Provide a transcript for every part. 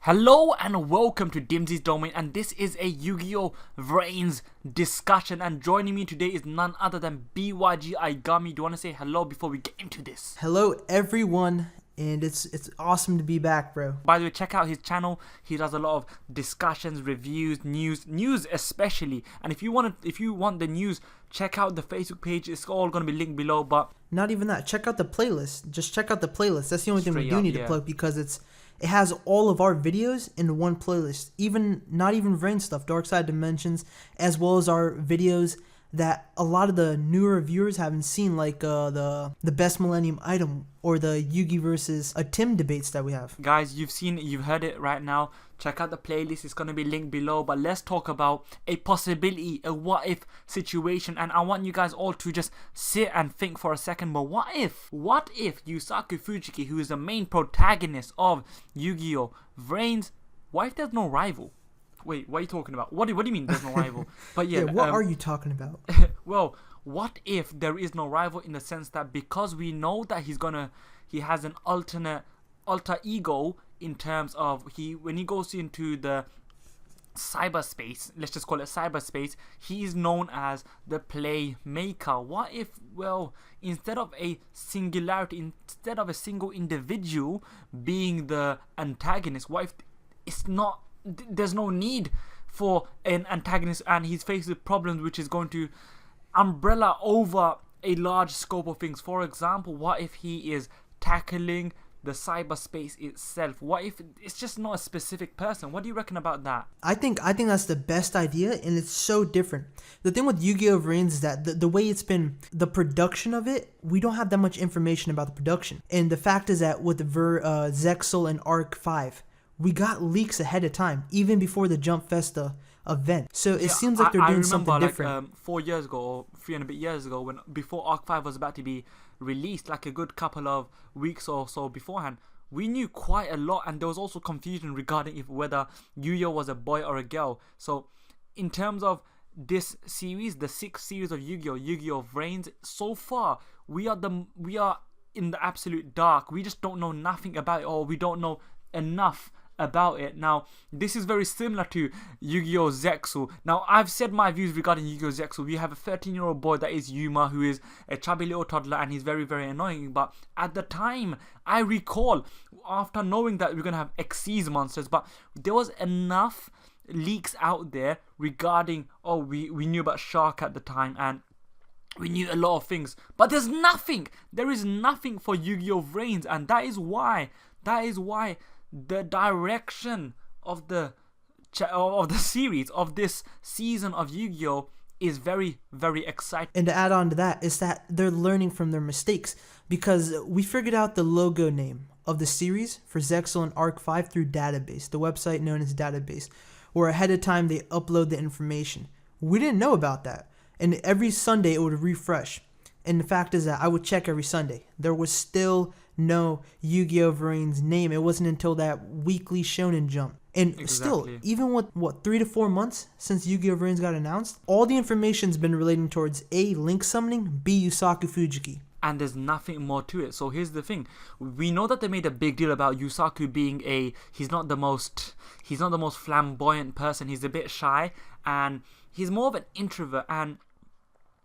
Hello and welcome to Dimsy's Domain, and this is a YuGiOh Vrains discussion, and joining me today is none other than BYG Aigami. Do you want to say hello before we get into this? Hello everyone, and it's awesome to be back, bro. By the way, check out his channel. He does a lot of discussions, reviews, news especially. And if you want the news, check out the Facebook page. It's all going to be linked below. But not even that. Check out the playlist. Just check out the playlist. That's the only thing we do need to plug, because it has all of our videos in one playlist. Not even Vrains stuff, Dark Side Dimensions, as well as our videos that a lot of the newer viewers haven't seen, like the best Millennium item or the Yugi versus a Tim debates that we have. Guys, you've heard it right now. Check out the playlist. It's going to be linked below. But let's talk about a possibility, a what if situation. And I want you guys all to just sit and think for a second. But what if Yusaku Fujiki, who is the main protagonist of YuGiOh Vrains, what if there's no rival? Wait, what are you talking about? What do you mean there's no rival? But yeah, what are you talking about? Well, what if there is no rival, in the sense that because we know that he has an alter ego, in terms of when he goes into the cyberspace, let's just call it cyberspace, he is known as the playmaker. What if, well, instead of a singularity, instead of a single individual being the antagonist, what if it's not, there's no need for an antagonist and he's faced with problems which is going to umbrella over a large scope of things? For example, what if he is tackling the cyberspace itself? What if it's just not a specific person? What do you reckon about that? I think that's the best idea, and it's so different. The thing with YuGiOh Vrains is that the way it's been, the production of it, we don't have that much information about the production. And the fact is that with Zexal and Arc 5, we got leaks ahead of time, even before the Jump Festa event. So it seems like they're doing something different. I remember 4 years ago, or 3 and a bit years ago, before Arc 5 was about to be released, like a good couple of weeks or so beforehand, we knew quite a lot, and there was also confusion regarding whether YuYoh was a boy or a girl. So in terms of this series, the 6th series of YuGiOh Vrains, so far we are in the absolute dark. We just don't know nothing about it, or we don't know enough about it. Now, this is very similar to YuGiOh Zexal. Now, I've said my views regarding YuGiOh Zexal. We have a 13-year-old boy that is Yuma, who is a chubby little toddler, and he's very, very annoying. But at the time, I recall, after knowing that we're going to have Xyz monsters, but there was enough leaks out there regarding, we knew about Shark at the time, and we knew a lot of things. But there is nothing for YuGiOh Vrains, and that is why the direction of the series, of this season of Yu-Gi-Oh, is very, very exciting. And to add on to that is that they're learning from their mistakes, because we figured out the logo name of the series for Zexal and Arc 5 through Database, the website known as Database, where ahead of time they upload the information. We didn't know about that, and every Sunday it would refresh. And the fact is that I would check every Sunday. There was still no YuGiOh Vrains name. It wasn't until that weekly Shonen Jump. And still, even with 3 to 4 months since YuGiOh Vrains got announced, all the information's been relating towards A, Link summoning, B, Yusaku Fujiki. And there's nothing more to it. So here's the thing. We know that they made a big deal about Yusaku being he's not the most flamboyant person. He's a bit shy, and he's more of an introvert, and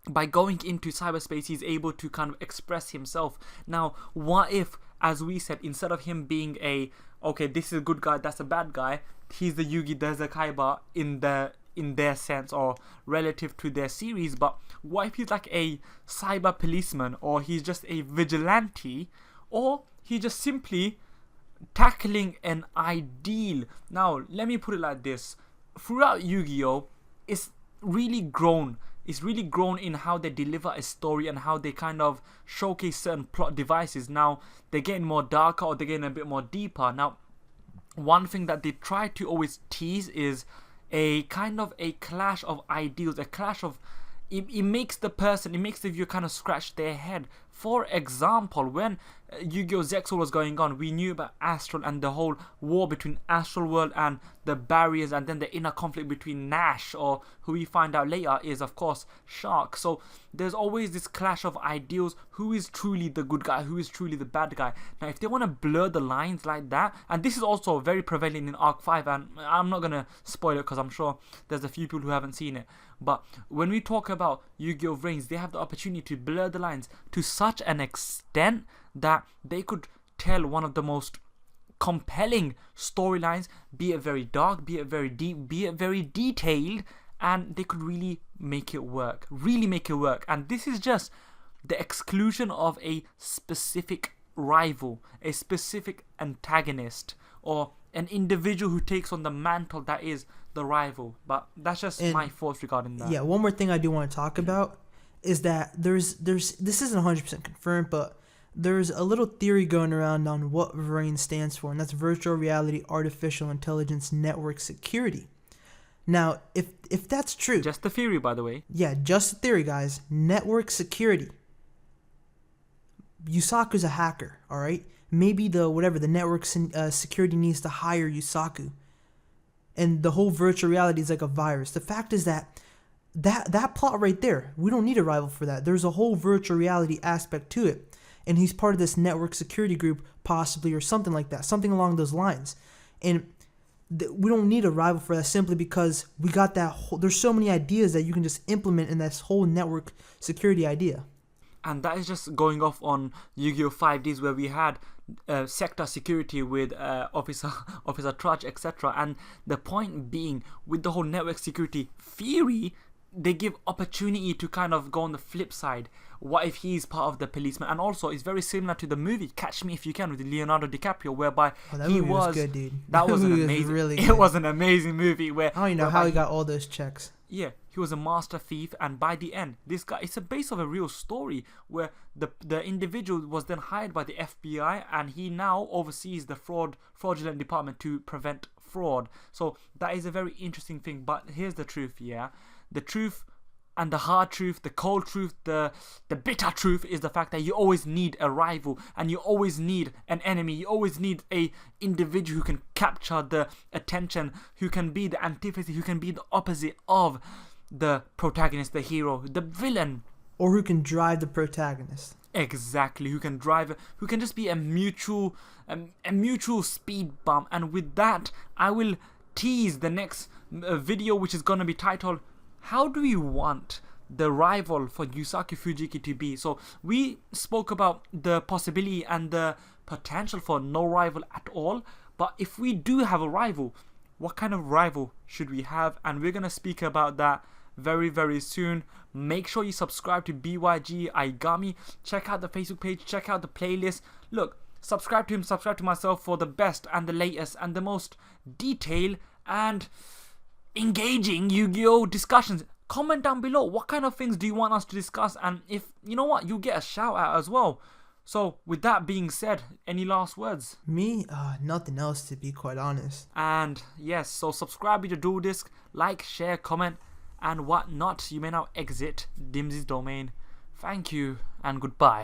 by going into cyberspace, he's able to kind of express himself. Now, what if, as we said, instead of him being this is a good guy, that's a bad guy, he's the Yugi, there's a Kaiba in their sense, or relative to their series, but what if he's like a cyber policeman, or he's just a vigilante, or he's just simply tackling an ideal? Now, let me put it like this. Throughout Yu-Gi-Oh, it's really grown in how they deliver a story and how they kind of showcase certain plot devices. Now, they're getting more darker, or they're getting a bit more deeper. Now, one thing that they try to always tease is a kind of a clash of ideals, a clash of, it makes the viewer kind of scratch their head. For example, when Yu-Gi-Oh! Zexal was going on, we knew about Astral and the whole war between Astral World and the barriers, and then the inner conflict between Nash, or who we find out later is of course Shark. So there's always this clash of ideals, who is truly the good guy, who is truly the bad guy. Now if they want to blur the lines like that, and this is also very prevalent in Arc 5, and I'm not going to spoil it because I'm sure there's a few people who haven't seen it, but when we talk about Yu-Gi-Oh! Vrains, they have the opportunity to blur the lines to such an extent that they could tell one of the most compelling storylines, be it very dark, be it very deep, be it very detailed, and they could really make it work, and this is just the exclusion of a specific rival, a specific antagonist, or an individual who takes on the mantle that is the rival. But that's just my thoughts regarding that. Yeah, one more thing I do want to talk about is that there's this isn't 100% confirmed, but there's a little theory going around on what Vrains stands for, and that's Virtual Reality Artificial Intelligence Network Security. Now, if that's true... Just the theory, by the way. Yeah, just the theory, guys. Network security. Yusaku's a hacker, alright? Maybe the network security needs to hire Yusaku. And the whole virtual reality is like a virus. The fact is that plot right there, we don't need a rival for that. There's a whole virtual reality aspect to it. And he's part of this network security group, possibly, or something like that. Something along those lines. And we don't need a rival for that simply because we got that there's so many ideas that you can just implement in this whole network security idea. And that is just going off on Yu-Gi-Oh! 5Ds, where we had sector security with Officer Trudge, etc. And the point being, with the whole network security theory, they give opportunity to kind of go on the flip side. What if he's part of the policeman? And also, it's very similar to the movie Catch Me If You Can with Leonardo DiCaprio, whereby he was good, dude. That was an amazing, really good. It was an amazing movie where I don't know how he got all those checks. Yeah, he was a master thief, and by the end, this guy, it's a base of a real story where the individual was then hired by the FBI, and he now oversees the fraudulent department to prevent fraud. So that is a very interesting thing. But here's the truth, yeah. The truth and the hard truth, the cold truth, the bitter truth is the fact that you always need a rival, and you always need an enemy. You always need a individual who can capture the attention, who can be the antithesis, who can be the opposite of the protagonist, the hero, the villain. Or who can drive the protagonist. Exactly, who can drive, who can just be a mutual speed bump. And with that, I will tease the next video, which is going to be titled, how do you want the rival for Yusaku Fujiki to be? So we spoke about the possibility and the potential for no rival at all. But if we do have a rival, what kind of rival should we have? And we're going to speak about that very, very soon. Make sure you subscribe to BYG Aigami. Check out the Facebook page. Check out the playlist. Look, subscribe to him, subscribe to myself for the best and the latest and the most detailed and engaging Yu-Gi-Oh! Discussions. Comment down below, what kind of things do you want us to discuss, and if you know what, you'll get a shout out as well. So with that being said, any last words? Me? Nothing else, to be quite honest. And yes, so subscribe to Dual Disc, like, share, comment and whatnot. You may now exit Dimsy's domain. Thank you and goodbye.